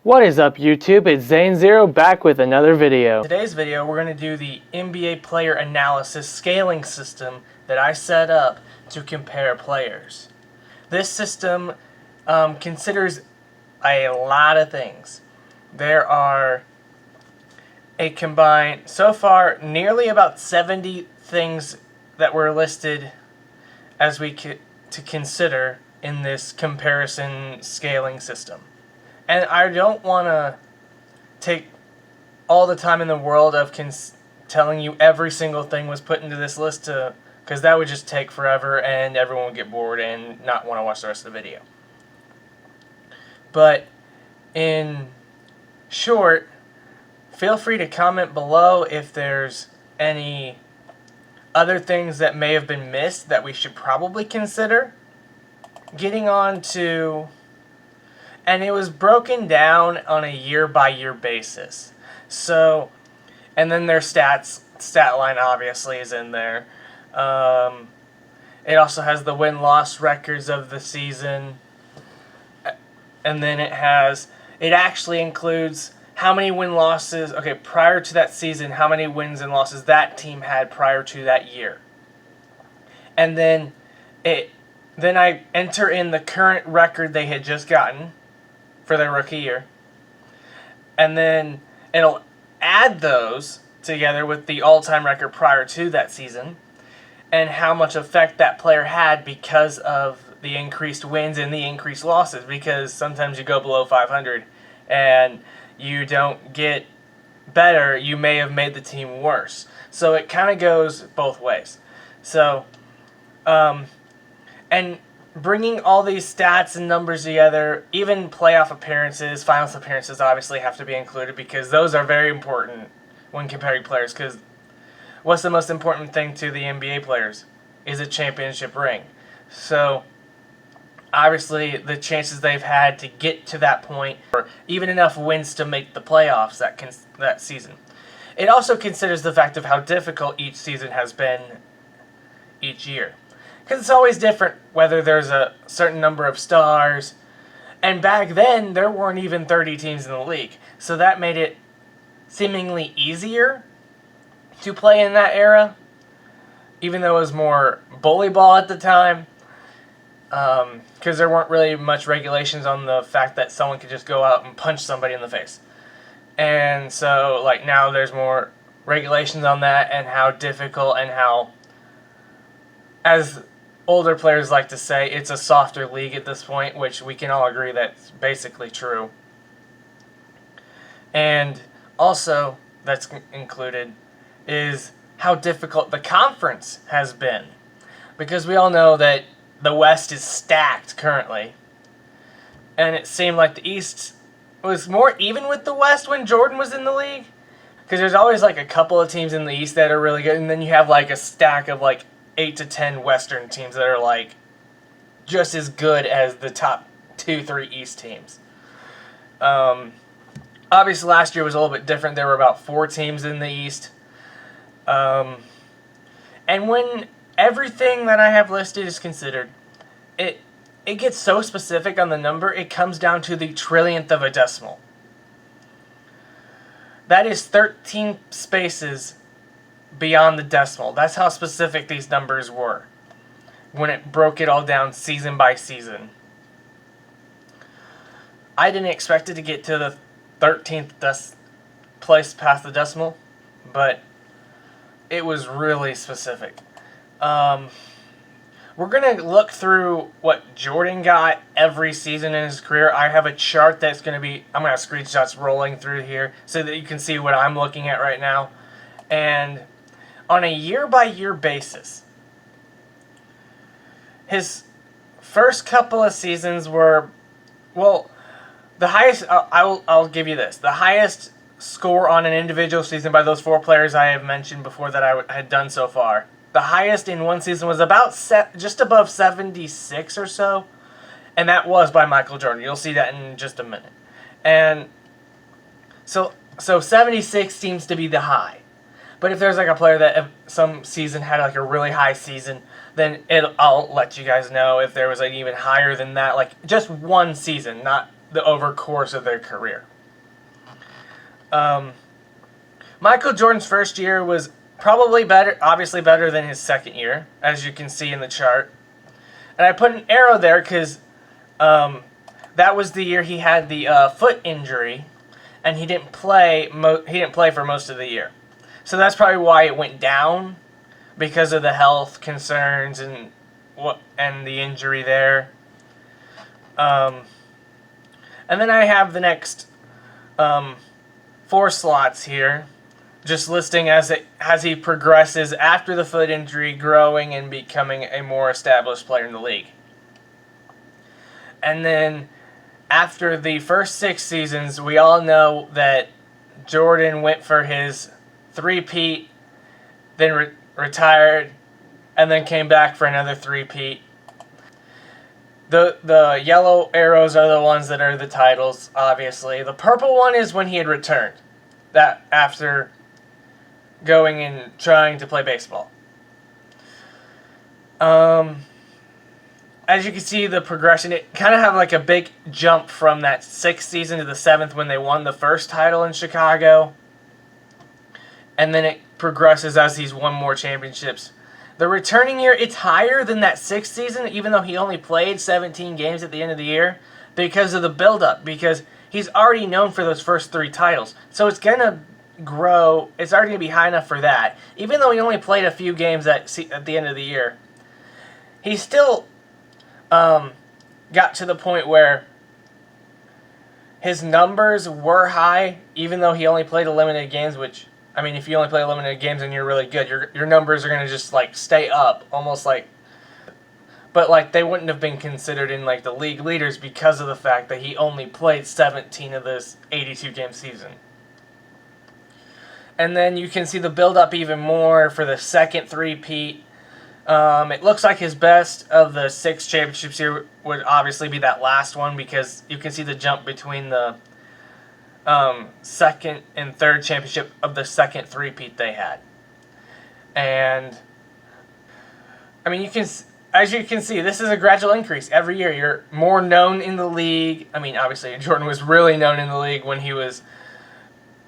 What is up, YouTube? It's Zane Zero back with another video. Today's video we're going to do the NBA player analysis scaling system that I set up to compare players. This system considers a lot of things. There are a combined, so far, nearly about 70 things that were listed as to consider in this comparison scaling system. And I don't want to take all the time in the world of telling you every single thing was put into this list, because that would just take forever and everyone would get bored and not want to watch the rest of the video. But in short, feel free to comment below if there's any other things that may have been missed that we should probably consider. Getting on to... And it was broken down on a year-by-year basis. So, and then their stat line obviously is in there. It also has the win-loss records of the season. And then it actually includes how many win-losses, prior to that season, how many wins and losses that team had prior to that year. And then I enter in the current record they had just gotten for their rookie year. And then it'll add those together with the all-time record prior to that season and how much effect that player had because of the increased wins and the increased losses, because sometimes you go below 500 and you don't get better, you may have made the team worse. So it kind of goes both ways. So, and bringing all these stats and numbers together, even playoff appearances, finals appearances obviously have to be included because those are very important when comparing players, because what's the most important thing to the NBA players? Is a championship ring. So obviously the chances they've had to get to that point, or even enough wins to make the playoffs that season. It also considers the fact of how difficult each season has been each year. Because it's always different whether there's a certain number of stars. And back then, there weren't even 30 teams in the league. So that made it seemingly easier to play in that era. Even though it was more bully ball at the time. Because there weren't really much regulations on the fact that someone could just go out and punch somebody in the face. And so, like, now there's more regulations on that and how difficult and how, as older players like to say, it's a softer league at this point, which we can all agree that's basically true. And also, that's included, is how difficult the conference has been. Because we all know that the West is stacked currently. And it seemed like the East was more even with the West when Jordan was in the league. Because there's always like a couple of teams in the East that are really good, and then you have like a stack of like 8 to 10 Western teams that are like just as good as the top 2-3 East teams. Obviously last year was a little bit different. There were about 4 teams in the East. And when everything that I have listed is considered, it gets so specific on the number, it comes down to the trillionth of a decimal. That is 13 spaces beyond the decimal. That's how specific these numbers were when it broke it all down season by season. I didn't expect it to get to the 13th place past the decimal, but it was really specific. We're going to look through what Jordan got every season in his career. I have a chart that's going to be, I'm going to have screenshots rolling through here so that you can see what I'm looking at right now. And on a year-by-year basis, his first couple of seasons were, well, the highest, I'll give you this, the highest score on an individual season by those 4 players I have mentioned before that I had done so far. The highest in one season was about just above 76 or so, and that was by Michael Jordan. You'll see that in just a minute. And so 76 seems to be the high. But if there's like a player that some season had like a really high season, then I'll let you guys know if there was like even higher than that, like just one season, not the over course of their career. Michael Jordan's first year was probably better, obviously better than his second year, as you can see in the chart. And I put an arrow there because that was the year he had the foot injury, and he didn't play. He didn't play for most of the year, so that's probably why it went down, because of the health concerns and the injury there. And then I have the next 4 slots here, just listing as he progresses after the foot injury, growing and becoming a more established player in the league. And then after the first 6 seasons, we all know that Jordan went for his three-peat, then retired, and then came back for another three-peat. The yellow arrows are the ones that are the titles, obviously. The purple one is when he had returned, that after going and trying to play baseball. As you can see, the progression, it kind of had like a big jump from that 6th season to the 7th when they won the first title in Chicago. And then it progresses as he's won more championships. The returning year, it's higher than that 6th season, even though he only played 17 games at the end of the year, because of the build-up, because he's already known for those first 3 titles. So it's going to grow. It's already going to be high enough for that. Even though he only played a few games at the end of the year, he still got to the point where his numbers were high, even though he only played a limited games, which, I mean, if you only play limited games and you're really good, your numbers are going to just, like, stay up, almost like, but, like, they wouldn't have been considered in, like, the league leaders because of the fact that he only played 17 of this 82-game season. And then you can see the build-up even more for the second three-peat. It looks like his best of the 6 championships here would obviously be that last one, because you can see the jump between the second and third championship of the second three-peat they had. And, I mean, as you can see, this is a gradual increase. Every year you're more known in the league. I mean, obviously Jordan was really known in the league when he was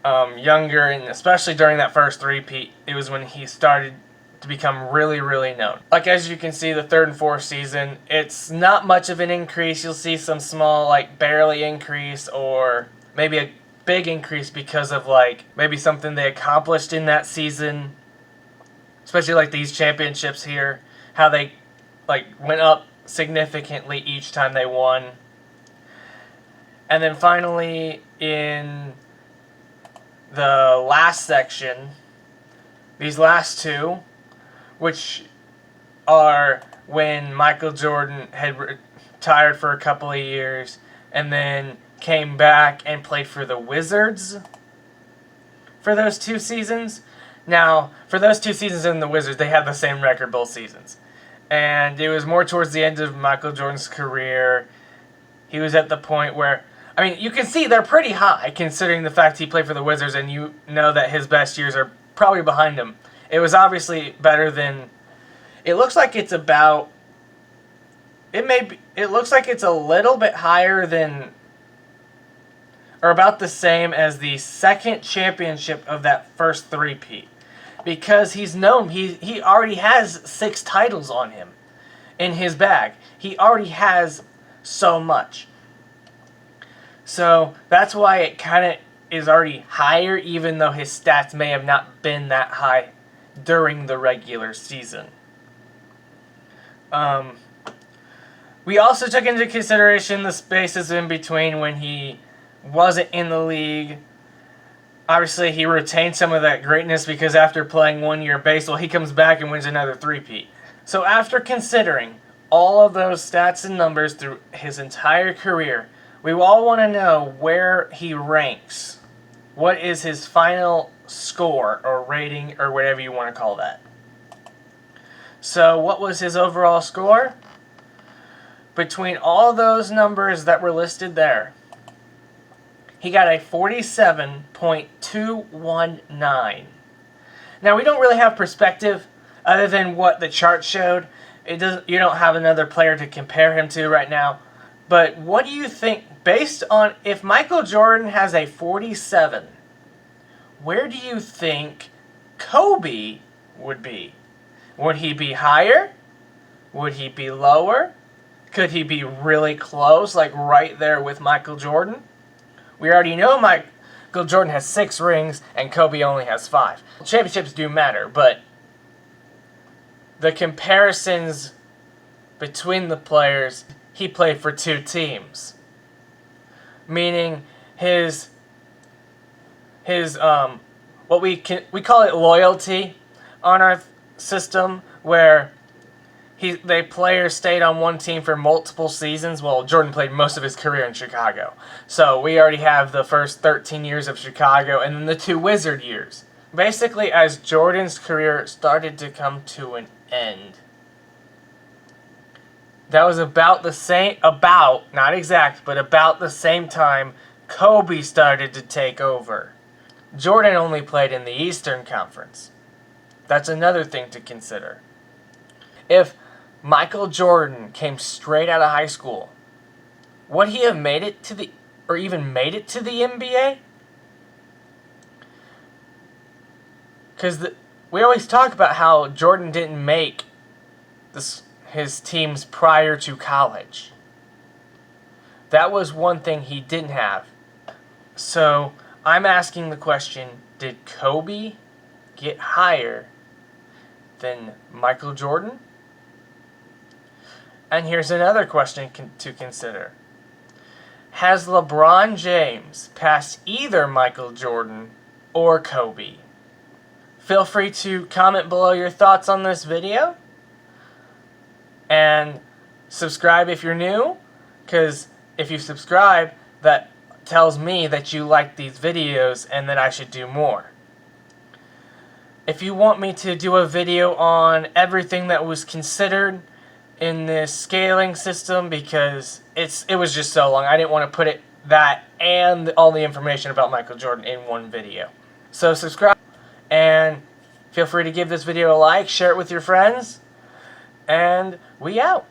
younger, and especially during that first three-peat, it was when he started to become really, really known. Like, as you can see, the 3rd and 4th season, it's not much of an increase. You'll see some small, like, barely increase, or maybe a big increase because of, like, maybe something they accomplished in that season. Especially, like, these championships here, how they, like, went up significantly each time they won. And then finally, in the last section, these last 2, which are when Michael Jordan had retired for a couple of years and then came back and played for the Wizards for those 2 seasons. Now, for those 2 seasons in the Wizards, they had the same record both seasons. And it was more towards the end of Michael Jordan's career. He was at the point where, I mean, you can see they're pretty high considering the fact he played for the Wizards, and you know that his best years are probably behind him. It was obviously better than, it looks like it's about, it looks like it's a little bit higher than, or about the same as the second championship of that first three-peat. Because he's known, he already has 6 titles on him in his bag. He already has so much. So that's why it kind of is already higher, even though his stats may have not been that high during the regular season. We also took into consideration the spaces in between when he wasn't in the league. Obviously, he retained some of that greatness because after playing 1 year baseball, he comes back and wins another three-peat. So after considering all of those stats and numbers through his entire career, we all want to know where he ranks. What is his final score or rating or whatever you want to call that. So what was his overall score? Between all those numbers that were listed there, he got a 47.219. Now, we don't really have perspective other than what the chart showed. You don't have another player to compare him to right now. But what do you think, based on, if Michael Jordan has a 47 where do you think Kobe would be? Would he be higher? Would he be lower? Could he be really close, like right there with Michael Jordan? We already know Michael Jordan has 6 rings and Kobe only has 5. Championships do matter, but the comparisons between the players, he played for 2 teams. Meaning his what we call it loyalty on our system, where the players stayed on one team for multiple seasons. Well, Jordan played most of his career in Chicago. So we already have the first 13 years of Chicago and then the 2 Wizard years. Basically, as Jordan's career started to come to an end, that was about the same, not exact, but about the same time Kobe started to take over. Jordan only played in the Eastern Conference. That's another thing to consider. If Michael Jordan came straight out of high school, would he have made it to the NBA? Because we always talk about how Jordan didn't make his teams prior to college. That was one thing he didn't have. So I'm asking the question, did Kobe get higher than Michael Jordan? And here's another question to consider. Has LeBron James passed either Michael Jordan or Kobe? Feel free to comment below your thoughts on this video. And subscribe if you're new, because if you subscribe, that tells me that you like these videos and that I should do more. If you want me to do a video on everything that was considered in this scaling system, because it was just so long, I didn't want to put that and all the information about Michael Jordan in one video. So subscribe and feel free to give this video a like, share it with your friends, and we out.